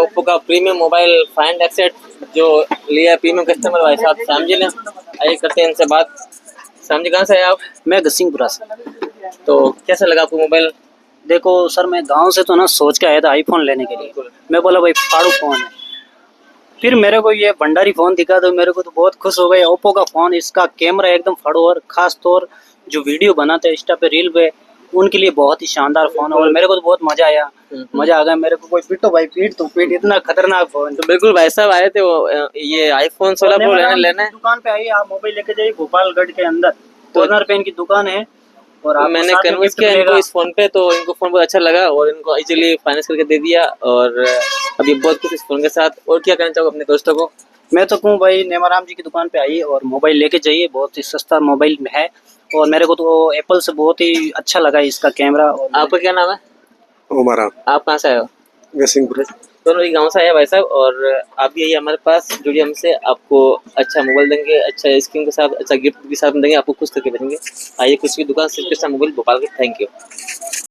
Oppo का premium mobile find एक्सेट जो लिया प्रीमियम कस्टमर भाई साहब श्याम जी ने। आइए करते हैं इनसे बात। श्याम जी कहाँ से आए आप? मैं गसिंगपुरा से। तो कैसा लगा आपको मोबाइल? देखो सर, मैं गांव से तो ना सोच के आया था आईफोन लेने के लिए। मैं बोला भाई फाड़ू फ़ोन है, फिर मेरे को ये भंडारी फ़ोन दिखा तो मेरे को तो बहुत खुश हो गए। ओप्पो का फ़ोन, इसका कैमरा एकदम फाड़ू, और ख़ास तौर जो वीडियो बनाते हैं इंस्टा पे, रील पे, उनके लिए बहुत ही शानदार फ़ोन है। और मेरे को तो बहुत मज़ा आया, मज़ा आ गया मेरे को। कोई पीटो भाई, पीट तो पीट, इतना खतरनाक फ़ोन। तो बिल्कुल भाई साहब आए थे वो ये आईफोन 16 प्रो लेने। दुकान पे आइए, आप मोबाइल लेके जाइए गोपालगढ़ के अंदर, कॉर्नर पे इनकी दुकान है। और तो मैंने कन्विंस किया इनको इस फोन पे, तो इनको फोन बहुत अच्छा लगा और इनको इजीली फाइनेंस करके दे दिया। और अभी बहुत कुछ इस फोन के साथ। और क्या कहना चाहोगे अपने दोस्तों को? मैं तो कहूँ भाई, नेमाराम जी की दुकान पे आइए और मोबाइल लेके जाइए, बहुत ही सस्ता मोबाइल है। और मेरे को तो एप्पल से बहुत ही अच्छा लगा इसका कैमरा। और आपका क्या नाम है? हमारा आप कहाँ से आए हो? गसिंगपुर। दोनों ही गाँव से आए भाई साहब। और आप भी आइए हमारे पास, जुड़िए हमसे, आपको अच्छा मोबाइल देंगे, अच्छा स्क्रीन के साथ, अच्छा गिफ्ट के साथ देंगे, आपको खुश करके भेजेंगे। आइए खुश की दुकान, सिर्फ मोबाइल भोपाल के। Thank you.